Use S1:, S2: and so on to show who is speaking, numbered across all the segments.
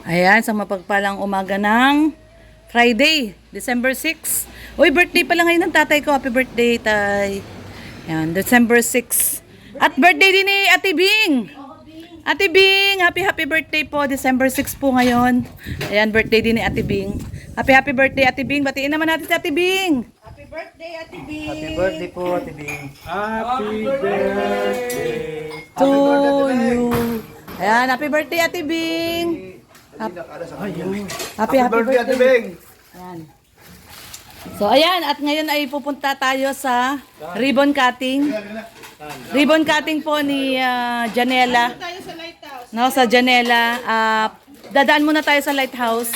S1: Ayan, sa mapagpalang umaga ng Friday, December 6. Uy, birthday pala ngayon ng tatay ko. Happy birthday, tay. Ayan, December 6. At birthday din ni Ate Bing. Ate Bing, happy birthday po. December 6 po ngayon. Ayan, birthday din ni Ate Bing. Happy birthday, Ate Bing. Batiin naman natin si Ate Bing.
S2: Happy birthday, Ate Bing!
S3: Happy birthday po, Ate Bing. Happy birthday
S1: To you. Ayan, happy birthday, Ate Bing. Happy
S3: birthday, Ate Bing.
S1: Ayan. So ayan, at ngayon ay pupunta tayo sa ribbon cutting. Ribbon cutting po ni Janela.
S2: Tayo sa lighthouse.
S1: No, sa Janela. Dadaan muna tayo sa lighthouse.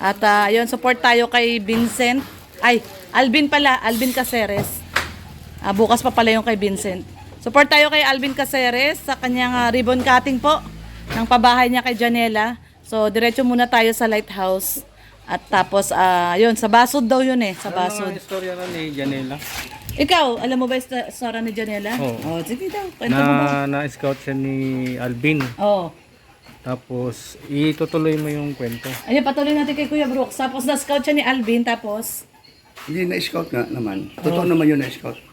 S1: At yun, support tayo kay Vincent. Ay, Alvin pala, Alvin Caceres. Bukas pa pala yung kay Vincent. Support tayo kay Alvin Caceres sa kanyang ribbon cutting po ng pabahay niya kay Janela. So, diretso muna tayo sa lighthouse. At tapos, yun, sa Basod daw yun eh. Sa Basod.
S3: Ano ang istorya na ni Janela?
S1: Ikaw, alam mo ba yung story ni Janela?
S3: Oo.
S1: Oh, sige daw. Kwento mo ba?
S3: Na-scout siya ni Alvin.
S1: Oo.
S3: Tapos, itutuloy mo yung kwento.
S1: Ayun, patuloy natin kay Kuya Brooks. Tapos, na-scout siya ni Alvin. Tapos,
S4: Hindi na-scout nga naman. Totoo naman yun na-scout.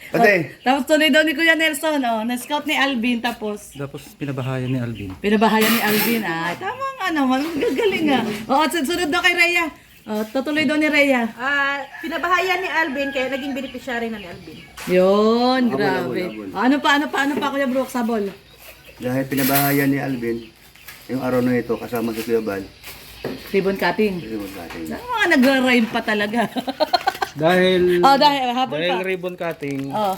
S4: Pati,
S1: tapos tuloy daw ni Kuya Nelson. Oh, na-scout ni Alvin. Tapos,
S3: Tapos, pinabahayan ni Alvin.
S1: pinabahayan ni Alvin. Tama nga naman. Gagaling nga. Oo, at sunod daw kay Rhea. Tutuloy daw ni Rhea.
S2: Pinabahayan ni Alvin, kaya naging beneficiary na ni Alvin.
S1: Yun, grabe.
S4: abol.
S1: Ano pa, Kuya Brooks? Sabol.
S4: dahil pinabahayan ni Alvin, yung araw na ito, kasama si Kuya Bal,
S1: Ribbon cutting.
S4: ribbon cutting.
S1: Mga nagra-rhyme pa talaga.
S3: Dahil,
S1: Dahil hapon
S3: dahil
S1: pa.
S3: ribbon cutting,
S1: Oh.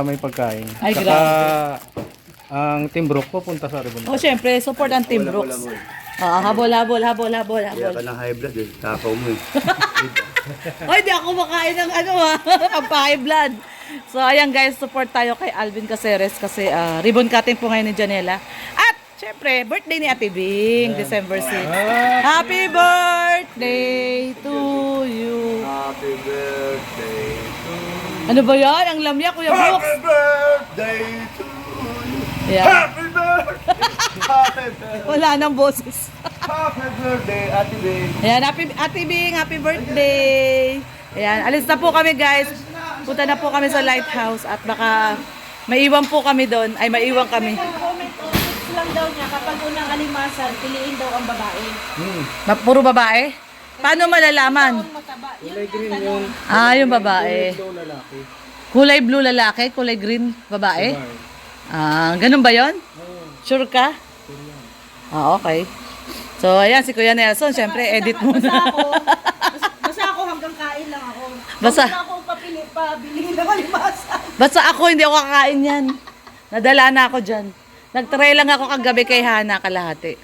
S3: may pagkain.
S1: Ay,
S3: Saka, ang Team Brook pupunta sa ribbon
S1: Oh, syempre, support ang Team Brooks. Habol.
S4: Kaya ka ng high blood eh, takaw mo eh.
S1: Oy, di ako makain ng pampahay blood. So, ayan guys, support tayo kay Alvin Caceres kasi ribbon cutting po ngayon ni Janela. At, syempre, birthday ni Ate Bing, December 6. Happy birthday to you.
S4: Happy birthday to
S1: Ano ba yan? Ang lamya, Kuya Brooks.
S4: Happy birthday to you.
S1: Yeah.
S4: Happy birthday. Happy birthday.
S1: Wala nang boses.
S4: Happy birthday, Ate Bing.
S1: Ayan, Ate Bing, happy birthday. Ayan, alis na po kami guys. Punta na po kami sa lighthouse at baka maiwan po kami doon. Ay, maiwan kami.
S2: Comment lang daw niya, kapag unang alimasan, piliin daw ang babae.
S1: Puro babae? Paano malalaman?
S2: Mataba.
S3: Kulay green yun.
S1: Yung babae.
S3: Blue lalaki.
S1: Kulay blue lalaki, kulay green babae? Ganun ba yon? Sure ka? Okay. So, ayan, si Kuya Nelson, syempre, edit muna.
S2: Basta ako hanggang kain lang ako.
S1: Basta-
S2: Huwag na akong pabili ng alimasan.
S1: Basta ako, hindi ako kakain yan. Nadala na ako dyan. Nagtry lang ako kagabi kay Hana kalahati.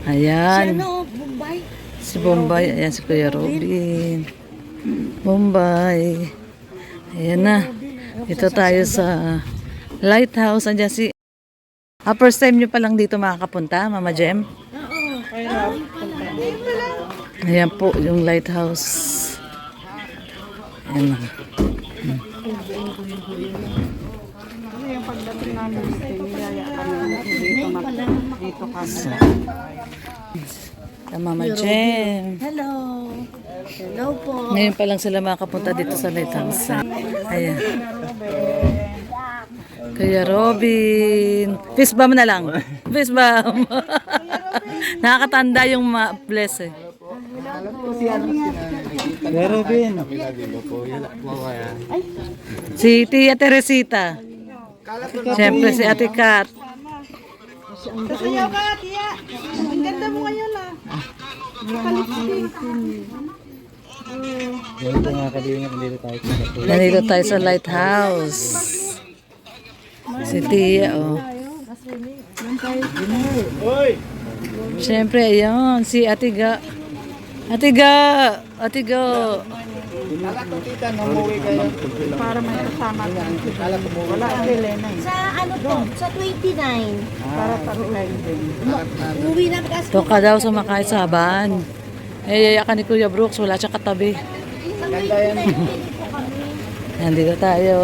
S1: Ayan.
S2: Bombay.
S1: Si Bombay. Ayan si Kuya Robin. Bombay. Ayan na. Dito tayo sa lighthouse. Andiyan si... first time nyo pa lang dito makakapunta, Mama Jem? Ayan po yung lighthouse. Ayan na. Sa Mama Jem.
S2: Hello. Hello po.
S1: Ngayon pa lang sila makapunta dito sa lighthouse. Ayan. Kuya Robin. Fist bump na lang. Fist bump. Nakakatanda yung bless eh.
S3: Pero Bin,
S1: Si Tia Teresita. Siyempre si Ate Kat.
S2: Sasayaw ka, Tia. Ang ganda mo ngayon ah.
S3: ganito nga kalinga, nandito tayo sa Batuloy.
S1: Nandito tayo sa lighthouse. Si Tia, oh. Siyempre, ayun. Si Ate Ga. Ate Ga. Ate Ga.
S2: Para may kasama ka. Wala ang Elena.
S5: Sa ano po? Sa 29.
S2: Para pag-uwi.
S5: Uwi na kasi.
S1: Ito ka daw sumakay sa van. Yaya ka ni Kuya Brooks. Wala siya katabi.
S5: Sa 29 uwi po kami.
S1: Nandito tayo.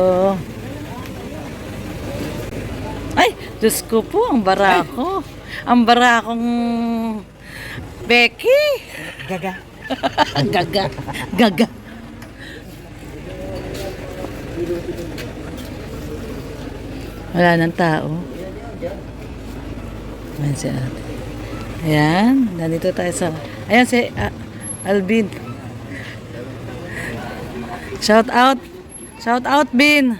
S1: Ay! Diyos ko po, ang barako. Ang barakong Becky.
S3: Gaga.
S1: Gaga. Gaga. Wala nang tao. Ayan si ate. Ayan, nandito tayo sa... Ayan si Alvin. Shout out. Shout out, Bin.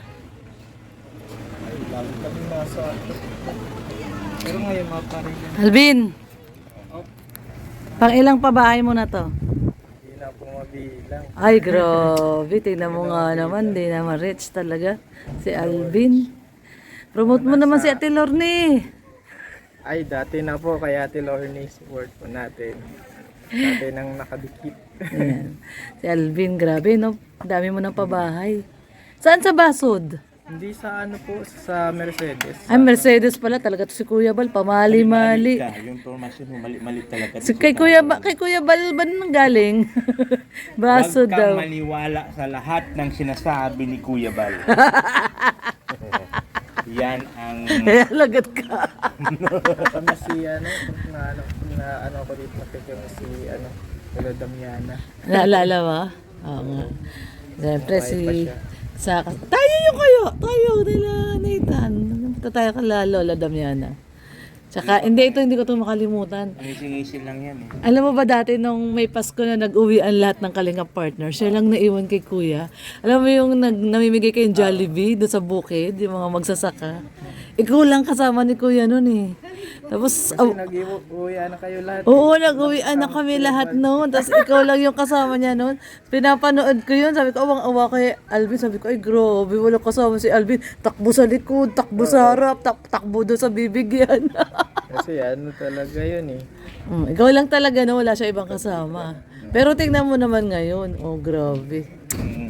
S3: Pero ngayon mga pare,
S1: Alvin. Pang ilang pabahay mo na to?
S3: hindi na po mabilang.
S1: Ay, grabe. Tingnan mo nga naman. Di naman rich talaga. Si Alvin. Promote mo naman si Ate Lorne.
S3: Ay, dati na po kaya Ate Lorne support po natin. Dati nang nakadikit.
S1: Ayan. Si Alvin, grabe, no? Dami mo ng pabahay. Saan sa Basod?
S3: Hindi sa ano po, sa Mercedes.
S1: Ay, Mercedes pala. Talaga to si Kuya Bal. Pamali-mali.
S6: Yung formasyon mo mali-mali talaga.
S1: Kay Kuya Bal ba nang galing? Basod
S6: Huwag kang
S1: daw.
S6: maniwala sa lahat ng sinasabi ni Kuya Bal. Yan ang...
S1: Kaya lagat ka.
S3: Kami si ano, na ano ko dito nakikita si ano, Lola Damiana.
S1: Naalala mo? Oo nga. Siyempre si... Tayo yung kayo! Tayo nila Nathan. Ito tayo kala Lola Damiana. Tsaka, hindi ko ito makalimutan.
S6: Ngising-ngising lang yan eh.
S1: Alam mo ba dati nung may Pasko na nag-uwi ang lahat ng Kalingap partner, siya lang naiwan kay Kuya. Alam mo yung namimigay kayong Jollibee doon sa bukid, yung mga magsasaka. Ikaw lang kasama ni Kuya noon eh. Tapos,
S3: Kasi nag-uwi na kayo lahat.
S1: oo, nag-uwian na kami lahat noon. Tapos ikaw lang yung kasama niya noon. Pinapanood ko yun. Sabi ko, awang-awa kay Alvin. Sabi ko, ay grabe, wala kasama si Alvin. Takbo sa likod, takbo sa harap, takbo doon sa bibigyan.
S3: Kasi ano talaga yun eh.
S1: Ikaw lang talaga no, wala siya ibang kasama. Pero tingnan mo naman ngayon. Oh, grabe.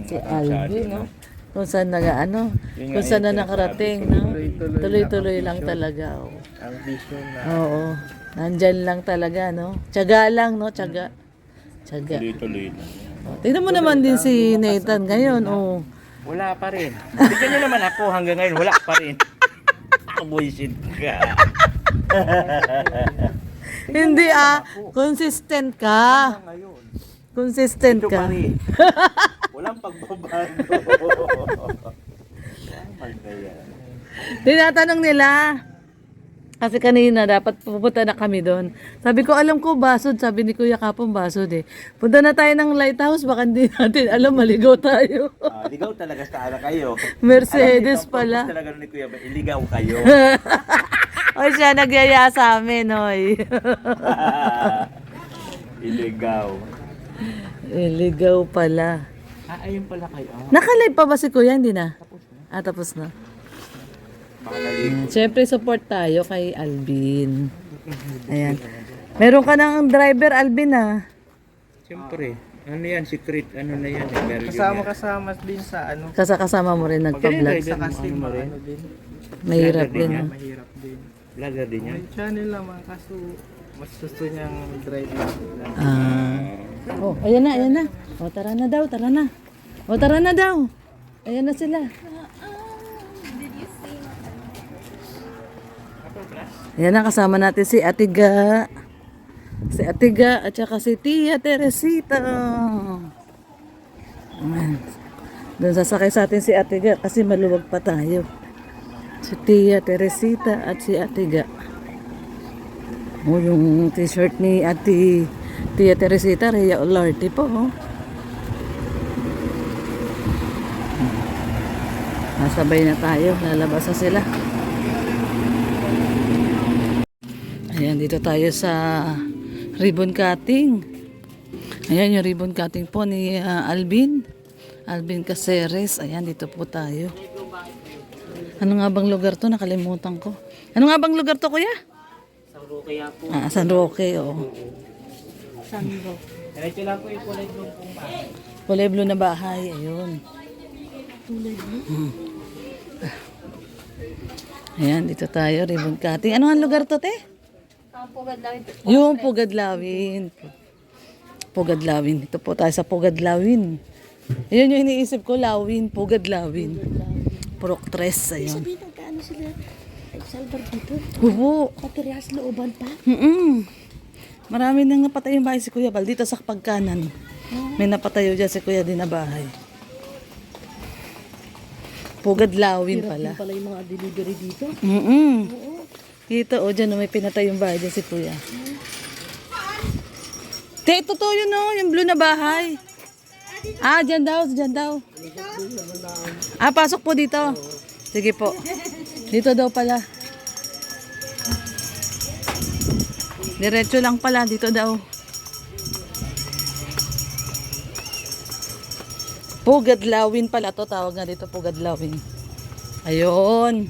S1: Si Alvin, no? Kung saan kung saan na nakarating, no? Tuloy-tuloy lang talaga. Oh.
S3: Ang vision na.
S1: Oo. Nandyan lang talaga, no? Tiyaga lang, no? Tiyaga.
S6: Tuloy-tuloy lang.
S1: Oh, tingnan mo naman din si Nathan ngayon, oh.
S6: Wala pa rin. Bigyan nyo naman ako hanggang ngayon, wala pa rin. Buisit ka.
S1: Hindi consistent ka. Consistent
S6: Ito
S1: ka.
S6: pa rin. Walang pagbabago.
S1: Tinatanong nila, kasi kanina dapat pupunta na kami doon. Sabi ko, alam ko Basod, sabi ni Kuya Kapong Basod eh. Punta na tayo ng lighthouse, baka hindi natin alam, maligaw tayo.
S6: Ligaw talaga sa ala kayo.
S1: Mercedes
S6: Alam niyo,
S1: pala.
S6: purpose talaga ni Kuya Bal, iligaw kayo.
S1: O siya, nagyaya sa amin, oy.
S6: Iligaw.
S1: Ligaw pala.
S6: Ayun pala kayo.
S1: Nakalive pa ba si Kuya? Hindi na? Tapos na. Siyempre, support tayo kay Alvin. Ayan. Meron ka ng driver, Alvin,
S6: Siyempre. Ano yan? Secret. Ano na yan?
S3: Kasama din sa ano.
S1: Kasama mo rin nagpa-vlog.
S3: Sa kasi ano din.
S1: Mahirap din. No?
S3: Mahirap din.
S6: Vlogger din yan.
S3: May channel naman kaso mas gusto niyang drive lang.
S1: Oh, ayan na. O, tara na daw. O, tara na daw. Ayan na sila. Ayan na, kasama natin si Atiga. Si Atiga at saka si Tia Teresita. Ayan. Doon sasakay sa atin si Atiga kasi maluwag pa tayo. Si Tia Teresita at si Atiga. Oh, yung t-shirt ni Tia Teresita, Rhea Olarte po. Oh. Nasabay na tayo, lalabas na sila. Ayan, dito tayo sa ribbon cutting. Ayan yung ribbon cutting po ni Alvin Caceres. Ayan, dito po tayo. Ano nga bang lugar to? Nakalimutan ko. Ano nga bang lugar to, Kuya? San Roque po. San Roque, oo. San Roque.
S3: Diretso lang po yung kulay blue pong bahay.
S1: Kulay blue na bahay, ayun.
S5: Tulad mo.
S1: Ayan, dito tayo, ribbon cutting. Ano ang lugar to, te? Yung Pugadlawin. Pugadlawin. Ito po tayo sa Pugadlawin. Ayun yung iniisip ko, Lawin, Pugadlawin. Purok Tres, ayun.
S5: Sabihin ng kaano sila. Ay, salbar dito.
S1: Oo.
S5: Patirehas looban pa.
S1: Marami nang napatay yung bahay si Kuya Bal. Dito sa pagkanan. May napatayo dyan si Kuya din na bahay. Pugad lawin pala.
S5: Hirap din pala yung mga delivery dito.
S1: Dito, dyan may pinatay yung bahay dyan si Kuya. Te, totoo yun yung blue na bahay. Dyan daw. Pasok po dito. Sige po. Dito daw pala. Diretso lang pala, dito daw. Pugadlawin pala to, tawag nga dito Pugadlawin. Ayun.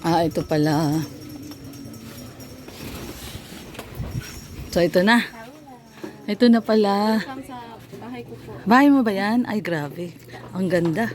S1: Ito pala. So ito na. Ito na pala. Bahay mo ba yan? Ay grabe. Ang ganda.